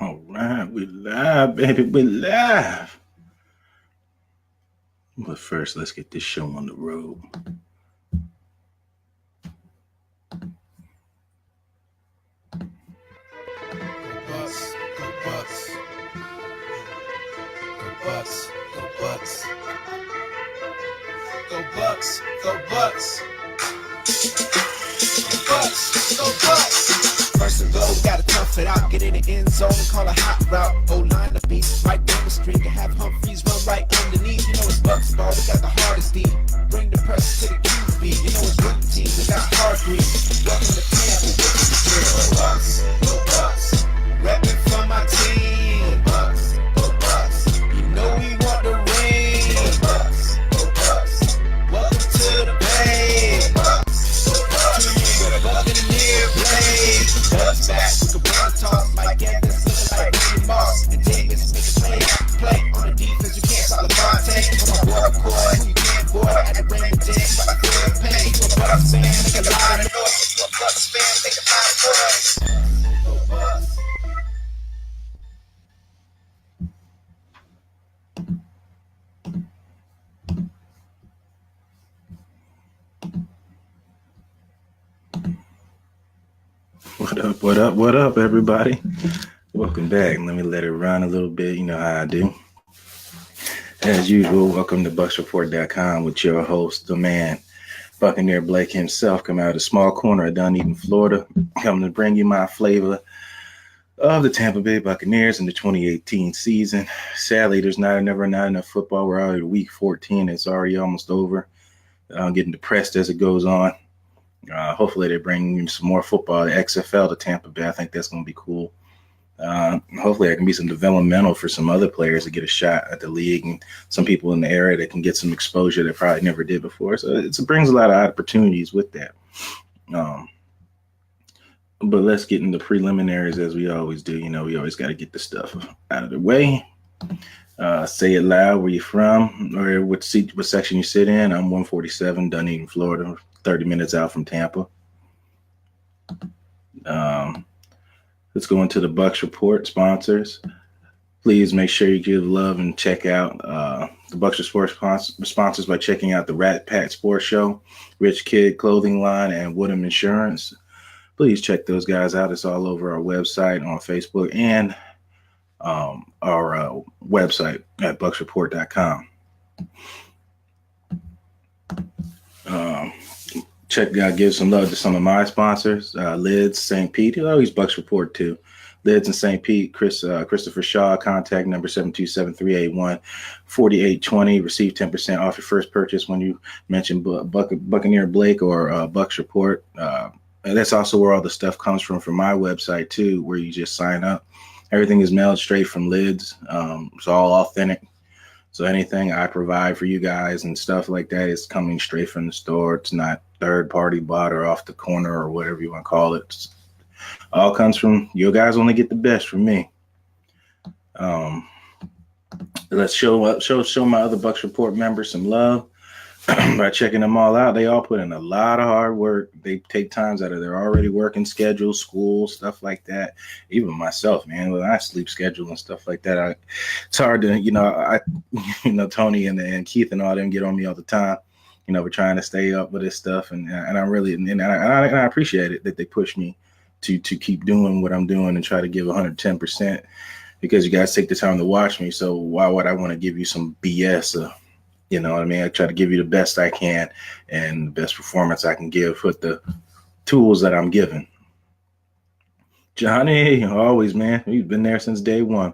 All right, we live, baby. We live. But first, let's get this show on the road. Bucs, go Bucs. Go Bucs, go Bucs. Go Bucs, go Bucs. Go Bucs, go Bucs. First and goal, gotta tough it out. Get in the end zone and call a hot route. O-line the beast, right down the street. And have Humphreys run right underneath. You know it's Bucs ball, we got the hardest team. Bring the press to the QB. You know it's good team, we got hard green. Welcome to Panther, welcome to drill. Go Bucs, go Bucs. Reppin' for my team. Go Bucs, go Bucs. You know we want the ring. Go Bucs, go Bucs. Welcome to the bay. Go Bucs, go Bucs. We're Buccaneer Blake. Bucs back, we can run toss like Evans, looking like Randy Moss. And Davis make a play on the defense. You can't stop the Panther. On my boy McCoy, you can't boy at the Raymond James. But I feel the pain. You a Bucs fan, make a lot of noise. You a Bucs fan, make a lot of noise. Go Bucs. What up, everybody? Welcome back. Let me let it run a little bit. You know how I do. As usual, welcome to BucsReport.com with your host, the man, Buccaneer Blake himself, coming out of the small corner of Dunedin, Florida, coming to bring you my flavor of the Tampa Bay Buccaneers in the 2018 season. Sadly, there's not enough football. We're already week 14. It's already almost over. I'm getting depressed as it goes on. Hopefully they bring some more football, the XFL to Tampa Bay. I think that's going to be cool. Hopefully there can be some developmental for some other players to get a shot at the league and some people in the area that can get some exposure that probably never did before. So it brings a lot of opportunities with that. But let's get into preliminaries as we always do. You know, we always got to get the stuff out of the way. Say it loud, where you from or what section you sit in. I'm 147, Dunedin, Florida, 30 minutes out from Tampa. Let's go into the Bucs Report sponsors. Please make sure you give love and check out the Bucs Report sponsors by checking out the Rat Pack Sports Show, Rich Kid Clothing Line, and Woodham Insurance. Please check those guys out. It's all over our website on Facebook and our website at bucsreport.com. Give some love to some of my sponsors. Lids, St. Pete. He's Bucs Report too. Lids in St. Pete. Christopher Shaw. Contact number 727-381-4820. Receive 10% off your first purchase when you mention Buccaneer Blake or Bucs Report. And that's also where all the stuff comes from my website too, where you just sign up. Everything is mailed straight from Lids. It's all authentic. So anything I provide for you guys and stuff like that is coming straight from the store. It's not third-party bought or off the corner or whatever you want to call it. It's all comes from you guys. Only get the best from me. Let's show my other Bucs Report members some love by checking them all out. They all put in a lot of hard work. They take times out of their already working schedule, school, stuff like that. Even myself, man, with my sleep schedule and stuff like that, it's hard to, Tony and Keith and all them get on me all the time. You know, we're trying to stay up with this stuff, and I really and I appreciate it that they push me to keep doing what I'm doing and try to give 110% because you guys take the time to watch me. So why would I want to give you some BS? You know what I mean? I try to give you the best I can and the best performance I can give with the tools that I'm given. Johnny, always, man. You've been there since day one.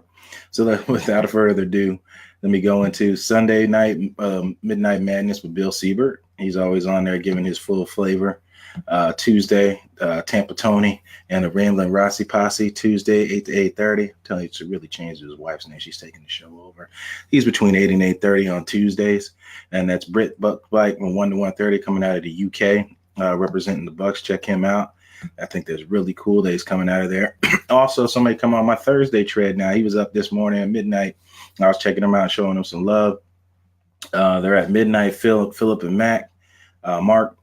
So without further ado, let me go into Sunday night, Midnight Madness with Bill Siebert. He's always on there giving his full flavor. Tuesday, Tampa Tony and the Ramblin' Rossi Posse, Tuesday, 8 to 8:30. I'm telling you, to really change his wife's name. She's taking the show over. He's between 8 and 8:30 on Tuesdays. And that's BritBucs from 1 to 1:30 coming out of the UK, representing the Bucs. Check him out. I think that's really cool that he's coming out of there. Also, somebody come on my Thursday tread now. He was up this morning at midnight. I was checking him out, showing him some love. They're at midnight, Phillip Mac, Mark.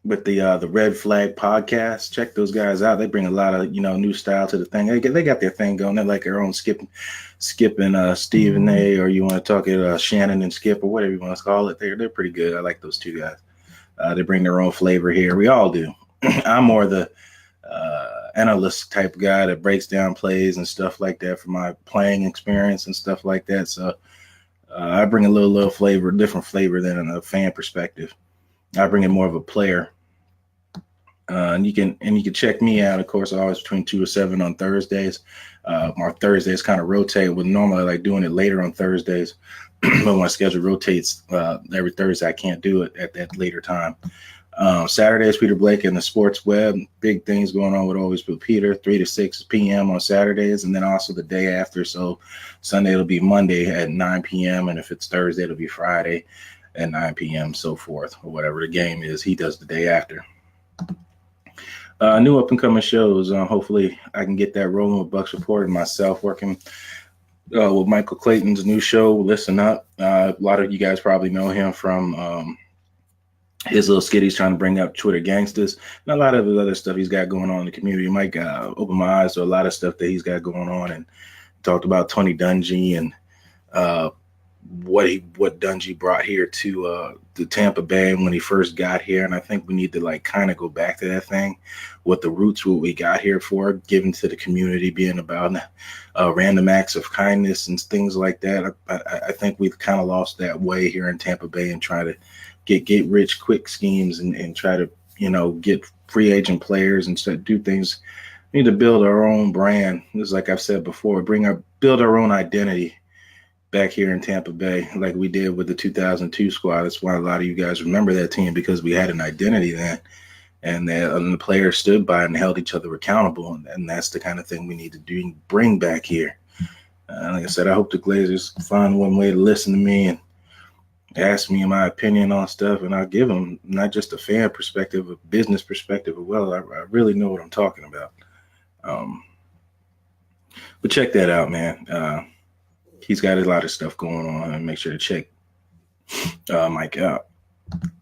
with the Red Flag podcast. Check those guys out. They bring a lot of new style to the thing. They got their thing going. They're like their own Skip and Stephen A. Or you want to talk it Shannon and Skip or whatever you want to call it. They're pretty good. I like those two guys. They bring their own flavor here. We all do. I'm more the analyst type guy that breaks down plays and stuff like that from my playing experience and stuff like that. So I bring a little flavor, different flavor than a fan perspective. I bring in more of a player. And you can check me out, of course, always between 2 to 7 on Thursdays. Our Thursdays kind of rotate. With normally I like doing it later on Thursdays, but my schedule rotates every Thursday. I can't do it at that later time. Saturdays, Peter Blake and the Sports Web. Big things going on with Always with Peter, 3 to 6 p.m. on Saturdays, and then also the day after. So Sunday it'll be Monday at 9 p.m., and if it's Thursday, it'll be Friday at 9 p.m., so forth, or whatever the game is. He does the day after. New up-and-coming shows. Hopefully I can get that rolling with Bucs Report and myself working with Michael Clayton's new show, Listen Up. A lot of you guys probably know him from his little skit he's trying to bring up Twitter gangsters and a lot of the other stuff he's got going on in the community. Mike opened my eyes to a lot of stuff that he's got going on, and talked about Tony Dungy and what Dungy brought here to Tampa Bay when he first got here. And I think we need to kind of go back to that thing, what the roots, what we got here for, given to the community, being about random acts of kindness and things like that. I think we've kind of lost that way here in Tampa Bay and try to get rich quick schemes and try to get free agent players and do things. We need to build our own brand. Just like I've said before, build our own identity back here in Tampa Bay, like we did with the 2002 squad. That's why a lot of you guys remember that team, because we had an identity then, and the players stood by and held each other accountable. And that's the kind of thing we need to bring back here. Like I said, I hope the Glazers find one way to listen to me and ask me my opinion on stuff, and I'll give them not just a fan perspective, a business perspective as well. I really know what I'm talking about. But check that out, man. He's got a lot of stuff going on, and make sure to check Mike out.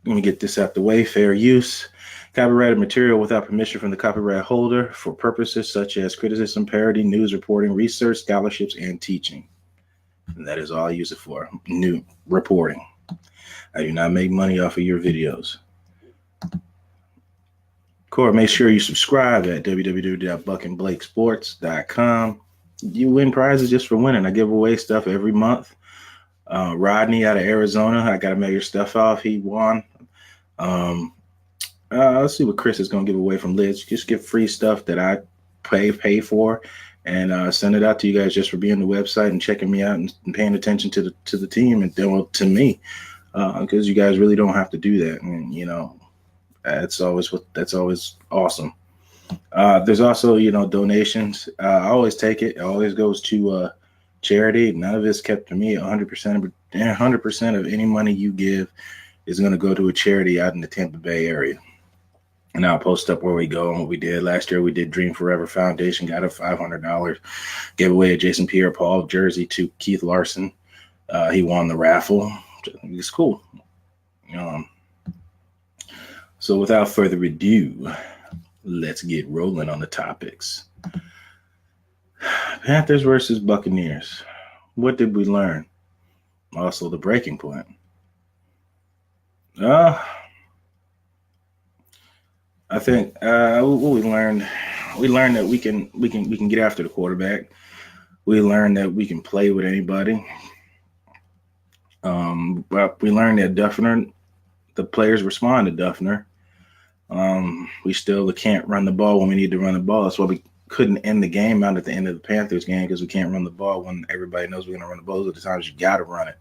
Let me get this out the way. Fair use. Copyrighted material without permission from the copyright holder for purposes such as criticism, parody, news reporting, research, scholarships, and teaching. And that is all I use it for. New reporting. I do not make money off of your videos. Core, make sure you subscribe at www.BucCaneerBlakeSports.com. You win prizes just for winning. I give away stuff every month. Rodney out of Arizona, I got to mail your stuff off. He won. Let's see what Chris is going to give away from Liz. Just give free stuff that I pay for, and send it out to you guys just for being on the website and checking me out and paying attention to the team and to me, because you guys really don't have to do that. And that's always awesome. There's also donations. I always take it. It always goes to charity. None of it's kept to me. 100% of any money you give is going to go to a charity out in the Tampa Bay area. And I'll post up where we go and what we did. Last year we did Dream Forever Foundation, got a $500 gave away a Jason Pierre-Paul jersey to Keith Larson. He won the raffle. It's cool. So without further ado, let's get rolling on the topics. Panthers versus Buccaneers. What did we learn? Also the breaking point. I think what we learned that we can get after the quarterback. We learned that we can play with anybody. But we learned that Duffner, the players respond to Duffner. We still can't run the ball when we need to run the ball. That's why we couldn't end the game out at the end of the Panthers game, because we can't run the ball when everybody knows we're going to run the ball. Those are the times you got to run it.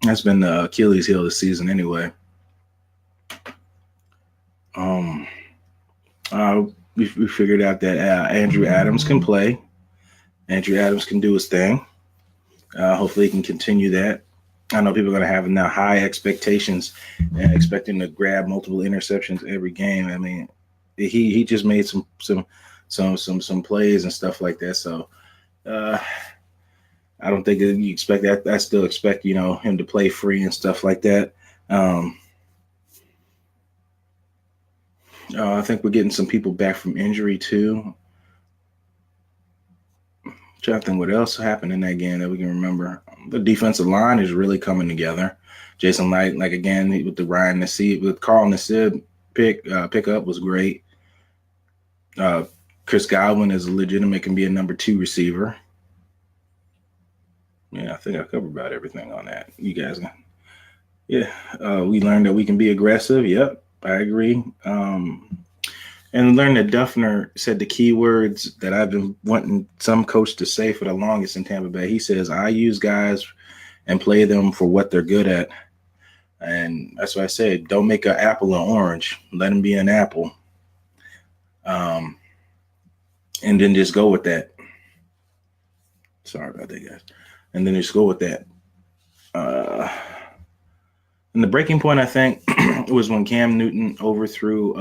That's been the Achilles heel this season anyway. We figured out that Andrew Adams can play. Andrew Adams can do his thing. Hopefully he can continue that. I know people are going to have now high expectations and expecting to grab multiple interceptions every game. I mean, he just made some plays and stuff like that. So I don't think that you expect that. I still expect him to play free and stuff like that. I think we're getting some people back from injury too. Trying to think what else happened in that game that we can remember. The defensive line is really coming together. Jason Light, like again with the Ryan Nassib, with Carl Nassib pickup was great. Chris Godwin is legitimate, can be a number 2 receiver. Yeah, I think I covered about everything on that. You guys, yeah, we learned that we can be aggressive. Yep, I agree. And learned that Duffner said the key words that I've been wanting some coach to say for the longest in Tampa Bay. He says, I use guys and play them for what they're good at. And that's why I said, don't make an apple an orange. Let them be an apple. And then just go with that. Sorry about that, guys. And then just go with that. And the breaking point, I think, was when Cam Newton overthrew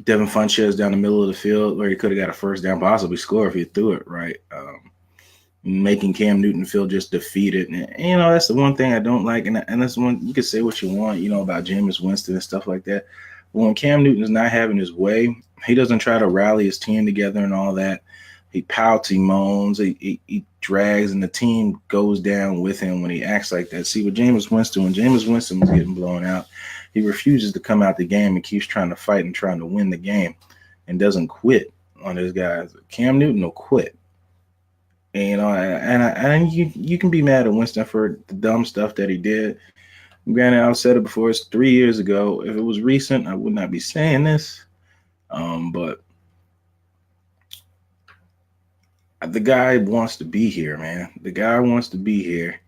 Devin Funchess down the middle of the field, where he could have got a first down, possibly score if he threw it right. Making Cam Newton feel just defeated. And that's the one thing I don't like. And that's one, you can say what you want, about Jameis Winston and stuff like that. But when Cam Newton is not having his way, he doesn't try to rally his team together and all that. He pouts, he moans, he drags, and the team goes down with him when he acts like that. See, with Jameis Winston, when Jameis Winston was getting blown out, he refuses to come out the game and keeps trying to fight and trying to win the game and doesn't quit on his guys. Cam Newton will quit. And you can be mad at Winston for the dumb stuff that he did. Granted, I've said it before, it's 3 years ago. If it was recent, I would not be saying this. But the guy wants to be here, man. The guy wants to be here.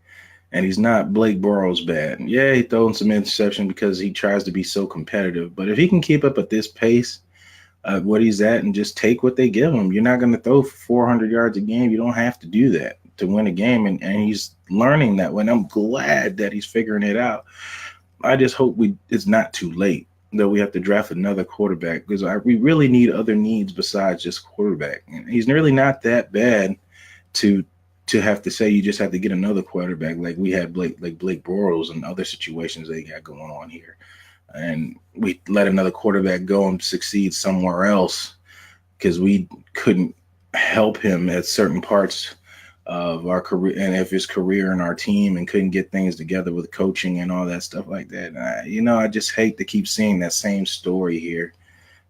And he's not Blake Bortles bad. Yeah, he throws in some interception because he tries to be so competitive. But if he can keep up at this pace, what he's at, and just take what they give him, you're not going to throw 400 yards a game. You don't have to do that to win a game. And he's learning that when I'm glad that he's figuring it out. I just hope it's not too late that we have to draft another quarterback, because we really need other needs besides just quarterback. And he's really not that bad to have to say you just have to get another quarterback like we had Blake Bortles and other situations they got going on here. And we let another quarterback go and succeed somewhere else because we couldn't help him at certain parts of our career and of his career and our team, and couldn't get things together with coaching and all that stuff like that. And I just hate to keep seeing that same story here,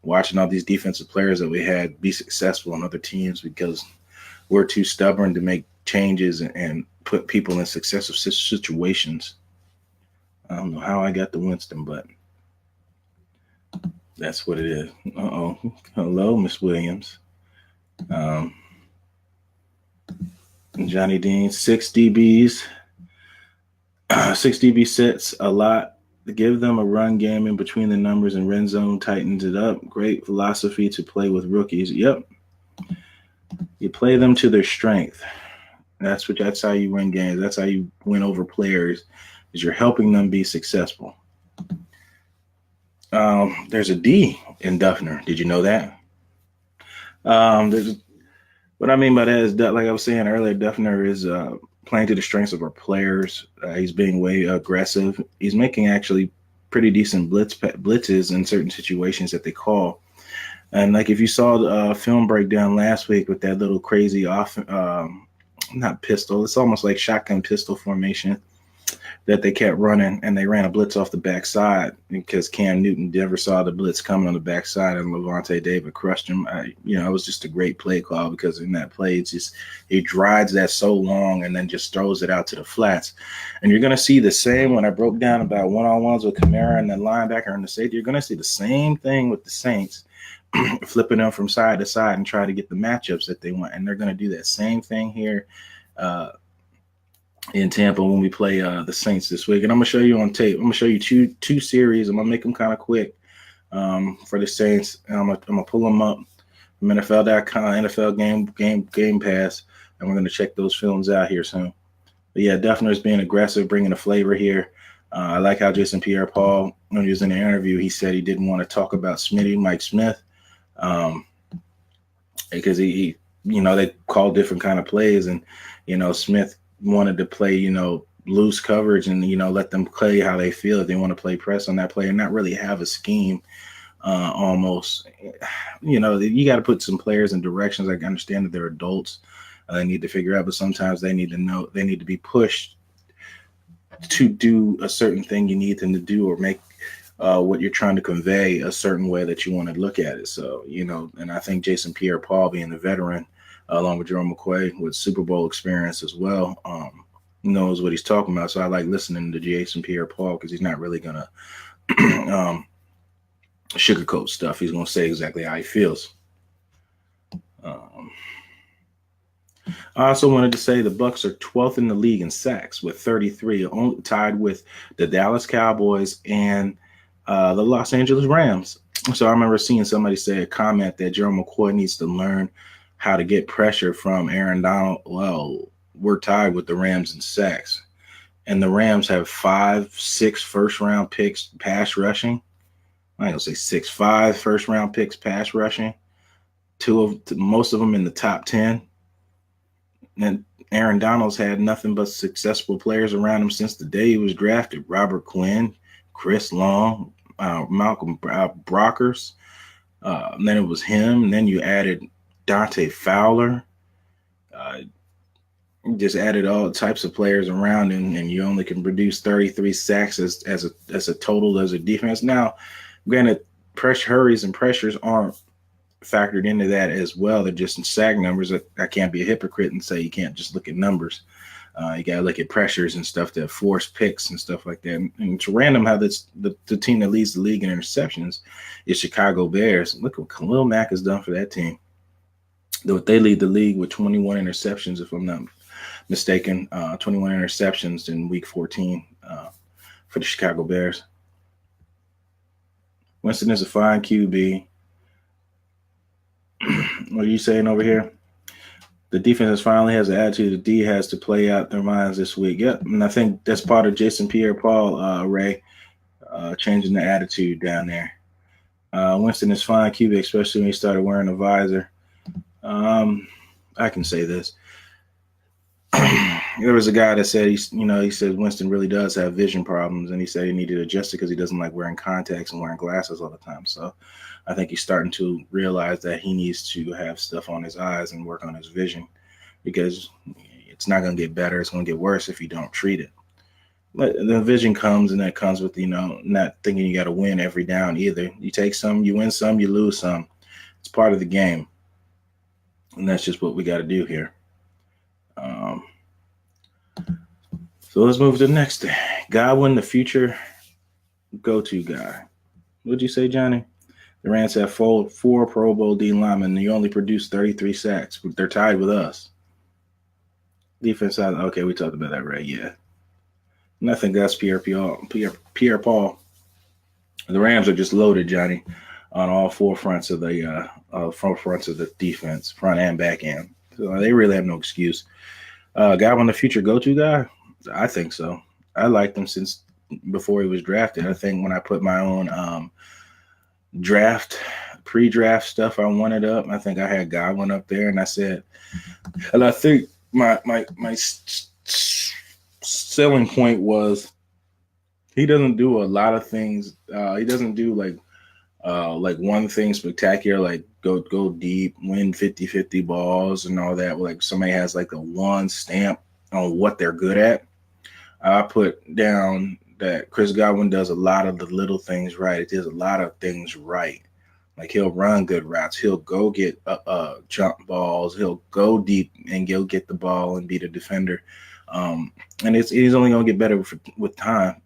watching all these defensive players that we had be successful on other teams because we're too stubborn to make changes and put people in successive situations. I don't know how I got to Winston, but that's what it is. Uh-oh. Hello, Miss Williams. Johnny Dean, 6 DBs. 6 DB sets a lot. Give them a run game in between the numbers, and red zone tightens it up. Great philosophy to play with rookies. Yep. You play them to their strength. That's how you win games. That's how you win over players, is you're helping them be successful. There's a D in Duffner. Did you know that? What I mean by that is that, like I was saying earlier, Duffner is playing to the strengths of our players. He's being way aggressive. He's making actually pretty decent blitzes in certain situations that they call. And like if you saw the film breakdown last week with that little crazy not pistol, it's almost like shotgun pistol formation that they kept running, and they ran a blitz off the backside because Cam Newton never saw the blitz coming on the backside, and Levante David crushed him. It was just a great play call, because in that play, he drives that so long and then just throws it out to the flats. And you're going to see the same when I broke down about one-on-ones with Kamara and the linebacker and the safety. You're going to see the same thing with the Saints, flipping them from side to side and try to get the matchups that they want. And they're going to do that same thing here in Tampa when we play the Saints this week. And I'm going to show you on tape. I'm going to show you two series. I'm going to make them kind of quick for the Saints. And I'm going to pull them up from NFL.com, NFL Game Pass, and we're going to check those films out here soon. But yeah, Duffner's being aggressive, bringing a flavor here. I like how Jason Pierre-Paul, when he was in the interview, he said he didn't want to talk about Mike Smith, because he they call different kind of plays, and Smith wanted to play loose coverage and let them play how they feel. If they want to play press on that play and not really have a scheme almost. You got to put some players in directions. I understand that they're adults. They need to figure out, but sometimes they need to know, they need to be pushed to do a certain thing you need them to do, or make what you're trying to convey a certain way that you want to look at it. So, and I think Jason Pierre-Paul, being the veteran, along with Jerome McQuay with Super Bowl experience as well, knows what he's talking about. So I like listening to Jason Pierre-Paul, because he's not really going to sugarcoat stuff. He's going to say exactly how he feels. I also wanted to say the Bucs are 12th in the league in sacks with 33, tied with the Dallas Cowboys and the Los Angeles Rams. So I remember seeing somebody say a comment that Jerome McCoy needs to learn how to get pressure from Aaron Donald. Well, we're tied with the Rams in sacks, and the Rams have 5-6 first-round picks pass rushing. I ain't gonna say 6-5 first-round picks pass rushing. Most of them in the top 10. And Aaron Donald's had nothing but successful players around him since the day he was drafted. Robert Quinn, Chris Long, Malcolm Brockers. And then it was him. And then you added Dante Fowler. Just added all types of players around him, and you only can produce 33 sacks as a total as a defense. Now, granted, hurries and pressures aren't factored into that as well. They're just in sack numbers. I can't be a hypocrite and say you can't just look at numbers. You got to look at pressures and stuff that force picks and stuff like that. And it's random how the team that leads the league in interceptions is Chicago Bears. Look what Khalil Mack has done for that team. They lead the league with 21 interceptions, if I'm not mistaken, 21 interceptions in week 14 for the Chicago Bears. Winston is a fine QB. What are you saying over here? The defense finally has an attitude. The D has to play out their minds this week. Yep, and I think that's part of Jason Pierre-Paul, Ray, changing the attitude down there. Winston is fine QB, especially when he started wearing a visor. I can say this. There was a guy that said he said Winston really does have vision problems, and he said he needed to adjust it because he doesn't like wearing contacts and wearing glasses all the time. So I think he's starting to realize that he needs to have stuff on his eyes and work on his vision, because it's not going to get better. It's going to get worse if you don't treat it. But the vision comes, and that comes with, not thinking you got to win every down either. You take some, you win some, you lose some. It's part of the game. And that's just what we got to do here. So let's move to the next thing. Godwin, the future go-to guy. What'd you say, Johnny? The Rams have four Pro Bowl D linemen, and you only produced 33 sacks. They're tied with us. Defense side, okay, we talked about that, right? Yeah. And I think that's Pierre-Paul. The Rams are just loaded, Johnny, on all four fronts of the defense, front and back end. So they really have no excuse. Godwin, the future go-to guy? I think so. I liked him since before he was drafted. I think when I put my own pre-draft stuff I wanted up, I think I had Godwin up there, and I think my selling point was he doesn't do a lot of things. He doesn't do like one thing spectacular, like go deep, win 50-50 balls and all that. Like somebody has like a one stamp on what they're good at. I put down that Chris Godwin does a lot of the little things right. It does a lot of things right. Like he'll run good routes. He'll go get jump balls. He'll go deep and he'll get the ball and beat a defender. And he's only going to get better with time.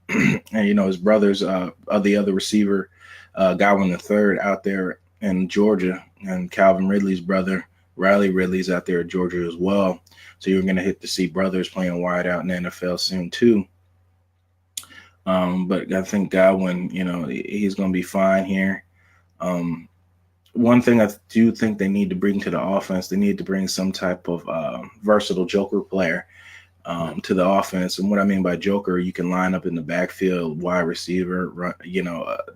And, his brothers, the other receiver, Godwin III out there in Georgia, and Calvin Ridley's brother, Riley Ridley's out there at Georgia as well. So you're going to see brothers playing wide out in the NFL soon too. But I think Godwin, he's going to be fine here. One thing I do think they need to bring to the offense, they need to bring some type of versatile joker player to the offense. And what I mean by joker, you can line up in the backfield, wide receiver, run,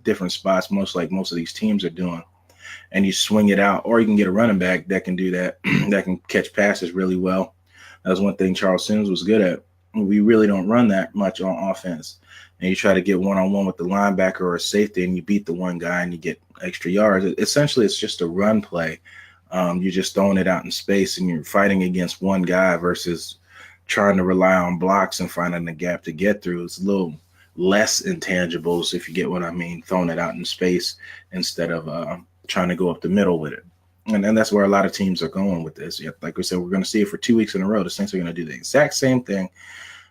different spots, most of these teams are doing. And you swing it out, or you can get a running back that can do that, that can catch passes really well. That's one thing Charles Sims was good at. we really don't run that much on offense. And you try to get one-on-one with the linebacker or a safety, and you beat the one guy and you get extra yards. Essentially, it's just a run play. You're just throwing it out in space, and you're fighting against one guy versus trying to rely on blocks and finding a gap to get through. It's a little less intangibles, if you get what I mean, throwing it out in space instead of trying to go up the middle with it. And that's where a lot of teams are going with this. Like we said, we're going to see it for 2 weeks in a row. The Saints are going to do the exact same thing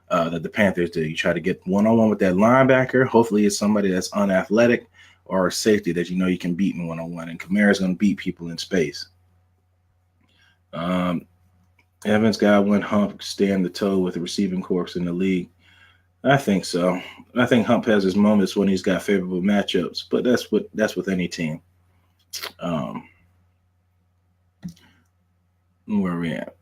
that the Panthers do. You try to get one-on-one with that linebacker. Hopefully it's somebody that's unathletic or a safety that you know you can beat in one-on-one. And Kamara's going to beat people in space. Evans, Godwin, Hump stand the toe with the receiving corps in the league. I think so. I think Hump has his moments when he's got favorable matchups, but that's with any team. Where are we at?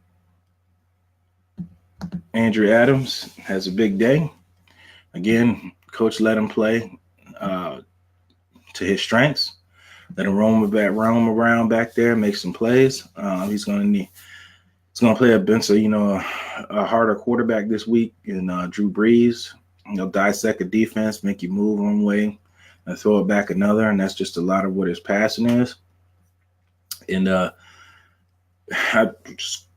Andrew Adams has a big day. Again, coach let him play to his strengths. Let him roam around back there, make some plays. He's going to play against a harder quarterback this week in Drew Brees. He'll dissect a defense, make you move one way, and throw it back another, and that's just a lot of what his passing is. And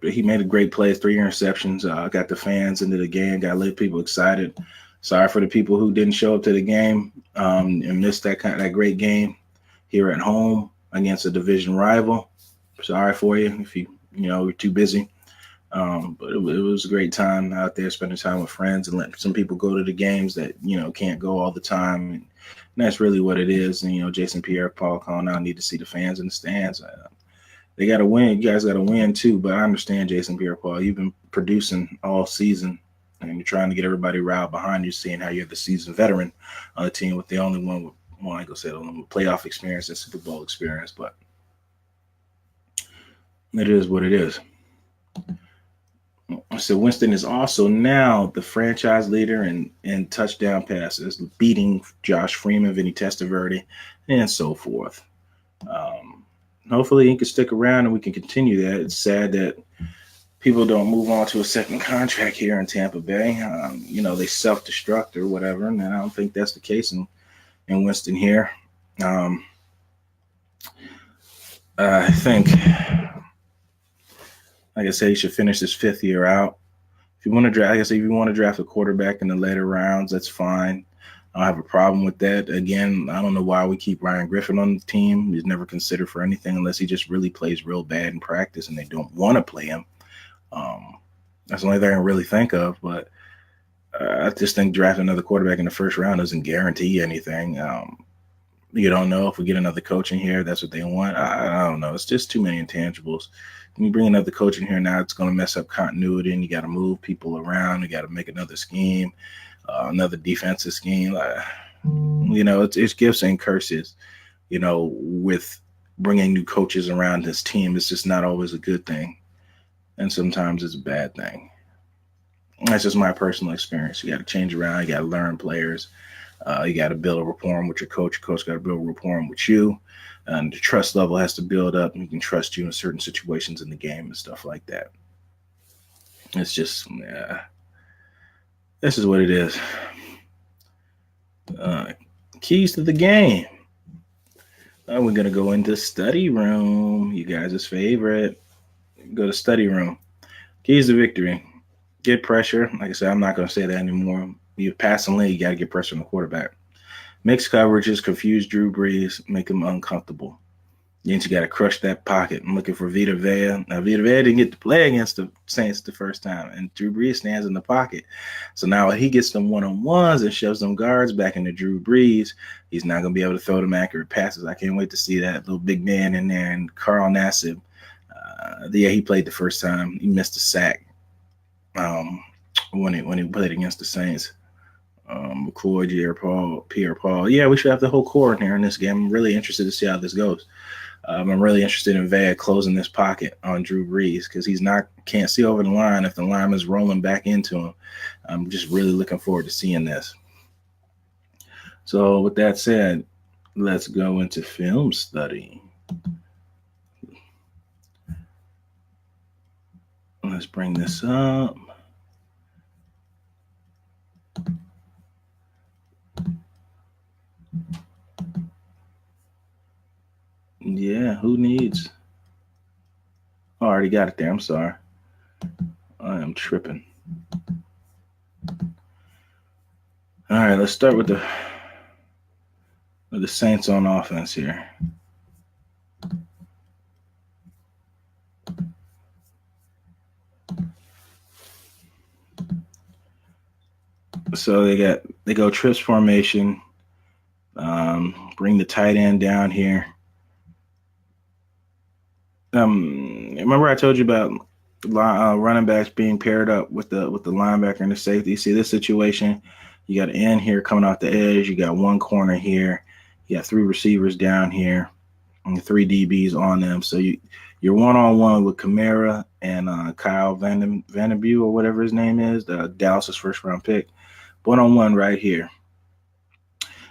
he made a great play, 3 interceptions. Got the fans into the game, got a lot of people excited. Sorry for the people who didn't show up to the game and missed that great game here at home against a division rival. Sorry for you if you were too busy. But it was a great time out there, spending time with friends and letting some people go to the games that can't go all the time. And that's really what it is. And Jason Pierre-Paul calling out, need to see the fans in the stands. They got to win. You guys got to win too. But I understand, Jason Pierre-Paul. You've been producing all season, and you're trying to get everybody riled behind you, seeing how you're the seasoned veteran on the team with the only one with, well, I ain't gonna say the only one with playoff experience and Super Bowl experience, but it is what it is. So Winston is also now the franchise leader in touchdown passes, beating Josh Freeman, Vinny Testaverde, and so forth. Hopefully he can stick around and we can continue that. It's sad that people don't move on to a second contract here in Tampa Bay. They self-destruct or whatever, and I don't think that's the case in Winston here. I think, like I said, he should finish his 5th year out. If you want to draft, like I said, if you want to draft a quarterback in the later rounds, that's fine. I don't have a problem with that. Again, I don't know why we keep Ryan Griffin on the team. He's never considered for anything unless he just really plays real bad in practice and they don't want to play him. That's the only thing I can really think of. But I just think drafting another quarterback in the first round doesn't guarantee anything. You don't know if we get another coach in here, that's what they want. I don't know. It's just too many intangibles. When you bring another coach in here now, it's going to mess up continuity, and you got to move people around. You got to make another scheme, another defensive scheme. It's gifts and curses. With bringing new coaches around this team, it's just not always a good thing, and sometimes it's a bad thing. That's just my personal experience. You got to change around. You got to learn players. You got to build a rapport with your coach. Your coach got to build a rapport with you. And the trust level has to build up, and he can trust you in certain situations in the game and stuff like that. It's just, this is what it is. Keys to the game. We're going to go into study room, you guys' favorite. Go to study room. Keys to victory. Get pressure. Like I said, I'm not going to say that anymore. You pass and lead, you got to get pressure on the quarterback. Mixed coverages, confuse Drew Brees, make him uncomfortable. Then you got to crush that pocket. I'm looking for Vita Vea. Now, Vita Vea didn't get to play against the Saints the first time, and Drew Brees stands in the pocket. So now he gets them one-on-ones and shoves them guards back into Drew Brees. He's not going to be able to throw them accurate passes. I can't wait to see that little big man in there. And Carl Nassib, he played the first time. He missed a sack when he played against the Saints. McCoy, Pierre-Paul. Yeah, we should have the whole core in here in this game. I'm really interested to see how this goes. I'm really interested in Vea closing this pocket on Drew Brees because can't see over the line if the lineman's rolling back into him. I'm just really looking forward to seeing this. So with that said, let's go into film study. Let's bring this up. Yeah, who needs? Oh, I already got it there. I'm sorry. I am tripping. All right, let's start with the Saints on offense here. So they go trips formation. Bring the tight end down here. Remember I told you about running backs being paired up with the linebacker and the safety. See this situation, you got an end here coming off the edge. You got one corner here. You got 3 receivers down here and 3 DBs on them. So you're one-on-one with Kamara and Kyle Vandenbue or whatever his name is, the Dallas's first-round pick. One-on-one right here.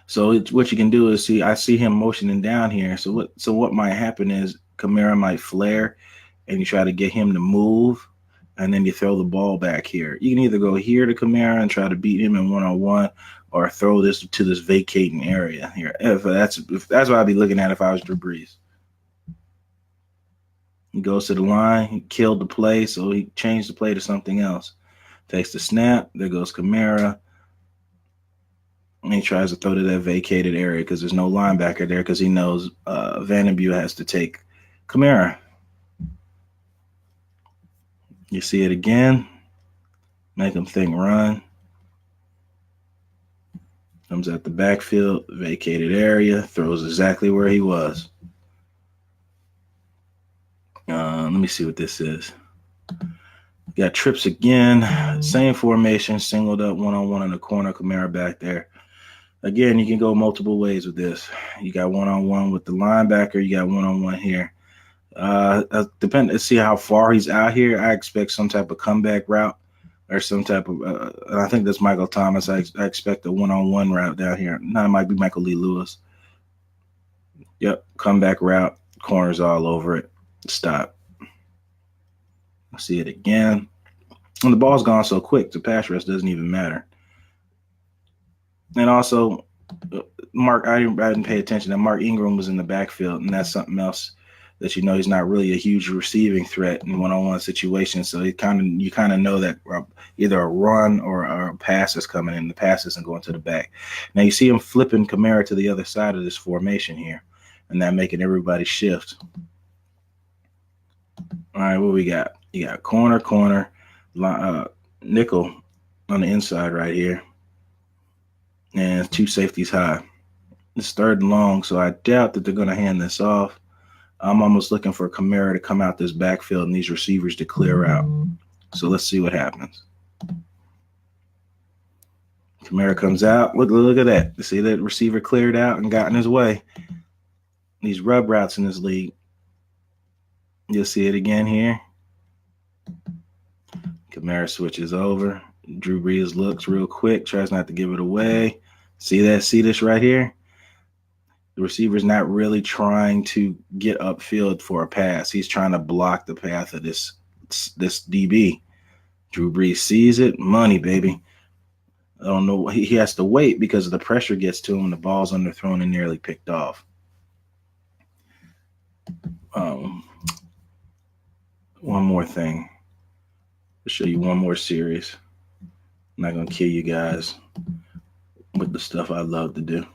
So what you can do is I see him motioning down here. So what might happen is Kamara might flare, and you try to get him to move, and then you throw the ball back here. You can either go here to Kamara and try to beat him in one-on-one, or throw this to this vacating area here. If that's what I'd be looking at if I was Drew Brees. He goes to the line. He killed the play, so he changed the play to something else. Takes the snap. There goes Kamara. And he tries to throw to that vacated area because there's no linebacker there because he knows Vandenbue has to take Kamara. You see it again. Make him think run. Comes out the backfield, vacated area, throws exactly where he was. Let me see what this is. Got trips again. Same formation, singled up one-on-one in the corner, Kamara back there. Again, you can go multiple ways with this. You got one-on-one with the linebacker. You got one-on-one here. Let's see how far he's out here. I expect some type of comeback route or some type of I think that's Michael Thomas. I expect a one-on-one route down here. No, it might be Michael Lee Lewis. Yep, comeback route. Corners all over it. Stop. See it again. And the ball's gone so quick, the pass rush doesn't even matter. And also, Mark, I didn't pay attention that Mark Ingram was in the backfield, and that's something else that he's not really a huge receiving threat in one-on-one situations. So you kind of know that either a run or a pass is coming in. The pass isn't going to the back. Now you see him flipping Kamara to the other side of this formation here, and that making everybody shift. All right, what we got? You got corner, nickel on the inside right here. And 2 safeties high. It's 3rd and long, so I doubt that they're going to hand this off. I'm almost looking for Kamara to come out this backfield and these receivers to clear out. So let's see what happens. Kamara comes out. Look at that. You see that receiver cleared out and got in his way. These rub routes in this league. You'll see it again here. Kamara switches over. Drew Brees looks real quick, tries not to give it away. See that? See this right here? The receiver's not really trying to get upfield for a pass. He's trying to block the path of this DB. Drew Brees sees it. Money, baby. I don't know. He has to wait because the pressure gets to him. The ball's underthrown and nearly picked off. One more thing. I'll show you one more series. I'm not going to kill you guys with the stuff I love to do.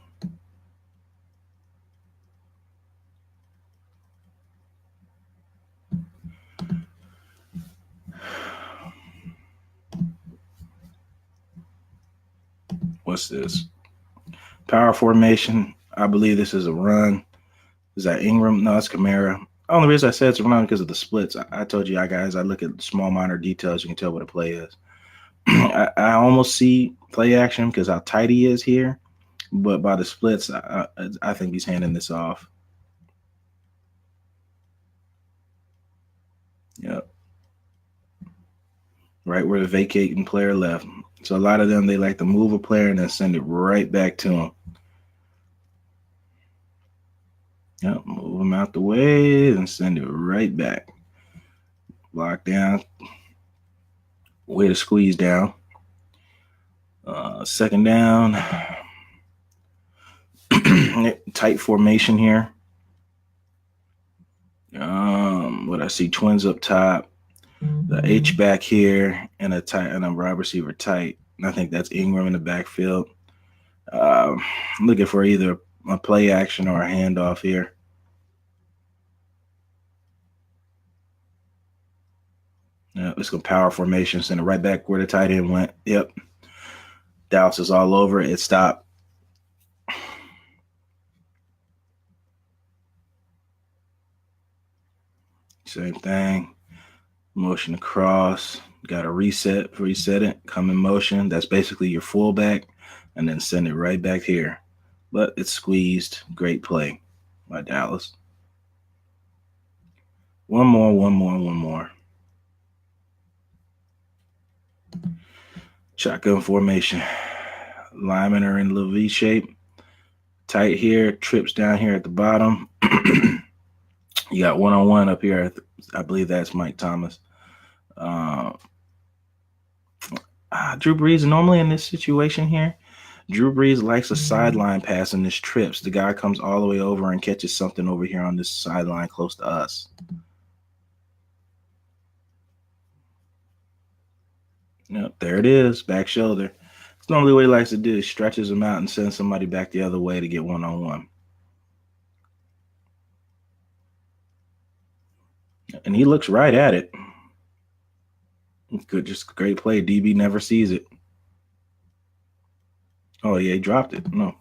What's this? Power formation. I believe this is a run. Is that Ingram? No, it's Kamara. Only reason I said it's a run because of the splits. I told you guys, I look at small minor details. You can tell what a play is. I almost see play action because how tight he is here. But by the splits, I think he's handing this off. Yep. Right where the vacating player left. So a lot of them, they like to move a player and then send it right back to him. Yep, move him out the way and send it right back. Lock down. Way to squeeze down. 2nd down. Tight formation here. What I see, twins up top, the H back here, and a tight and a wide receiver tight. And I think that's Ingram in the backfield. Looking for either a play action or a handoff here. Let's go power formation. Send it right back where the tight end went. Yep. Dallas is all over it. It stopped. Same thing. Motion across. Got to reset it. Come in motion. That's basically your fullback. And then send it right back here. But it's squeezed. Great play by Dallas. One more. Shotgun formation. Linemen are in a little V shape. Tight here. Trips down here at the bottom. You got one-on-one up here. I believe that's Mike Thomas. Drew Brees, normally in this situation here, Drew Brees likes a sideline pass in this trips. The guy comes all the way over and catches something over here on this sideline close to us. Yep, there it is, back shoulder. It's normally what he likes to do. He stretches them out and sends somebody back the other way to get one-on-one. And he looks right at it. Good, just great play. DB never sees it. Oh, yeah, he dropped it. No.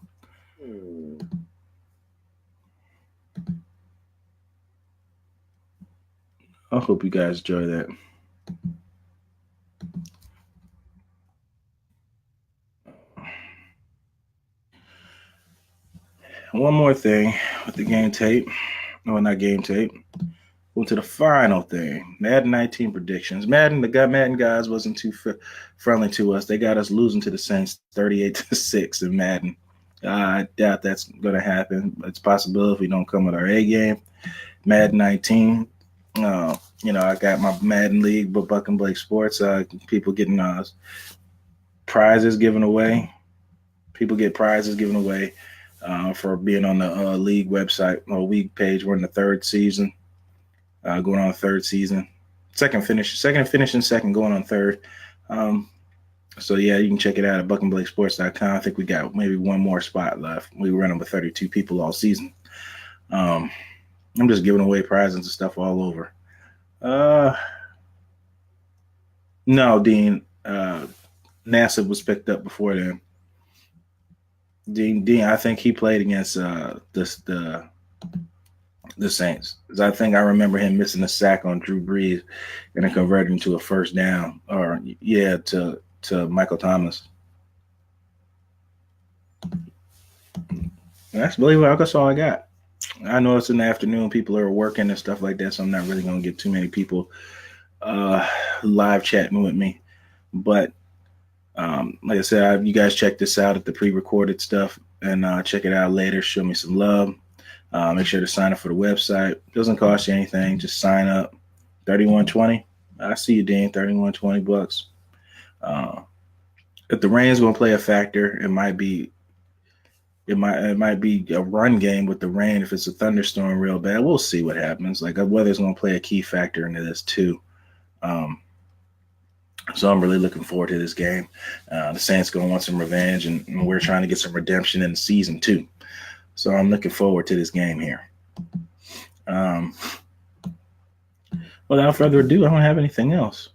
I hope you guys enjoy that. One more thing with the game tape. No, not game tape. Went to the final thing. Madden 19 predictions. Madden guys wasn't too friendly to us. They got us losing to the Saints 38-6 in Madden. I doubt that's going to happen. It's possible if we don't come with our A game. Madden 19. I got my Madden League, but Bucnblake Sports. People getting prizes given away. People get prizes given away for being on the league website or league page. We're in the third season, going on the third season. Second finishing second, going on third. So yeah, you can check it out at BucCaneerblakeSports.com. I think we got maybe one more spot left. We were running with 32 people all season. I'm just giving away prizes and stuff all over. No, Dean. NASA was picked up before then. Dean, I think he played against the Saints. I think I remember him missing a sack on Drew Brees and then converting to a first down, to Michael Thomas. And that's believable. That's all I got. I know it's in the afternoon. People are working and stuff like that, so I'm not really going to get too many people live chatting with me. But like I said, you guys check this out at the pre-recorded stuff and check it out later. Show me some love. Make sure to sign up for the website. It doesn't cost you anything. Just sign up. $31.20. I see you, Dean. $31.20. If the rain's going to play a factor, it might be a run game with the rain. If it's a thunderstorm real bad, we'll see what happens. Like weather's going to play a key factor into this too. So I'm really looking forward to this game. The Saints going to want some revenge, and we're trying to get some redemption in the season too. So I'm looking forward to this game here. Without further ado, I don't have anything else.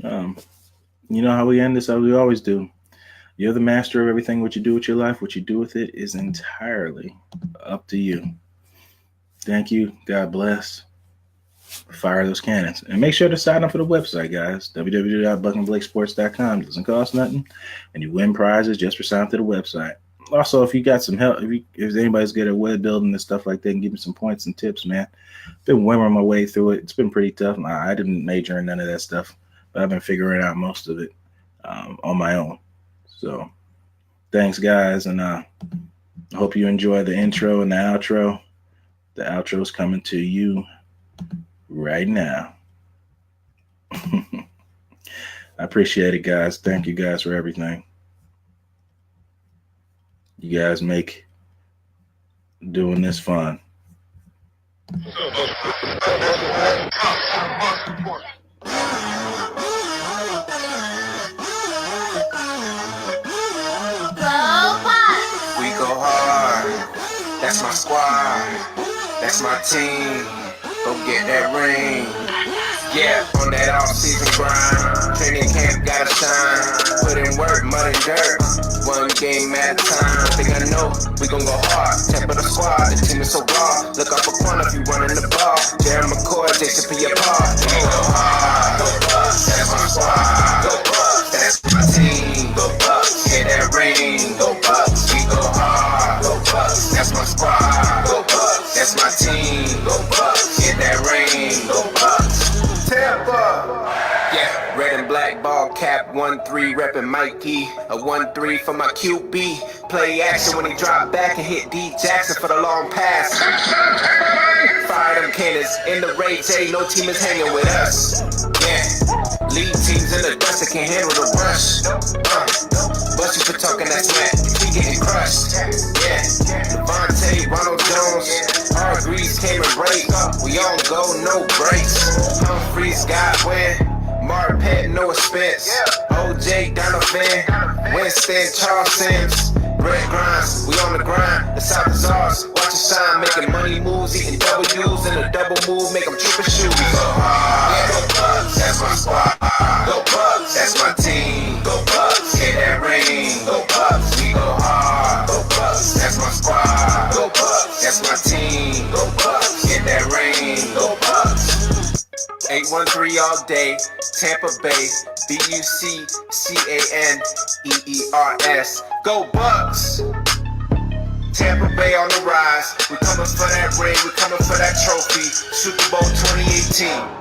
You know how we end this, as we always do. You're the master of everything. What you do with your life, what you do with it is entirely up to you. Thank you. God bless. Fire those cannons. And make sure to sign up for the website, guys. www.BucCaneerblakeSports.com. It doesn't cost nothing. And you win prizes just for signing up to the website. Also, if you got some help, if anybody's good at web building and stuff like that, and give me some points and tips, man. I've been wearing my way through it. It's been pretty tough. I didn't major in none of that stuff, but I've been figuring out most of it on my own. So thanks, guys. And I hope you enjoy the intro and the outro. The outro is coming to you right now. I appreciate it, guys. Thank you guys for everything. You guys make doing this fun. We go hard, that's my squad, that's my team, go get that ring. Yeah, on that off-season grind, training camp gotta shine, put in work, mud and dirt, one game at a time. Think I know, we gon' go hard, tap of the squad, the team is so raw, look up a corner if you running the ball, Jerry McCoy, Jason Pierre-Paul. We go hard, go Bucs, that's my squad, go Bucs, that's my team, go Bucs, get that ring, go Bucs, we go hard, go Bucs, that's my squad, go Bucs, that's my team, go Bucs, get that ring, go Bucs. Tampa. Yeah, red and black ball cap, 1-3 reppin' Mikey, a 1-3 for my QB. Play action when he drop back and hit D Jackson for the long pass. Fire them cannons in the Ray J, no team is hanging with us. Yeah, lead teams in the dust that can't handle the rush. Bust you for talking that smack, he getting crushed. Yeah, Devontae, Ronald Jones, Hargreaves came and break. We on go, no breaks. Humphreys, Godwin, Marpet, no expense. OJ, Donovan, Winston, Charles Sims, Brett Grimes, we on the grind. The South is ours. Watch it shine, making money moves, eating W's in a double move, make them triple shoes. Go hard, yeah, go Bucs, that's my squad. Go Bucs, that's my team. Go Bucs, get that ring. Go Bucs, we go hard. Go Bucs, that's my squad. Go Bucs, that's my team. Go Bucs, get that ring. Go Bucs. 813 all day, Tampa Bay, BUCCANEERS. Go Bucs! Tampa Bay on the rise. We coming for that ring, we coming for that trophy. Super Bowl 2018.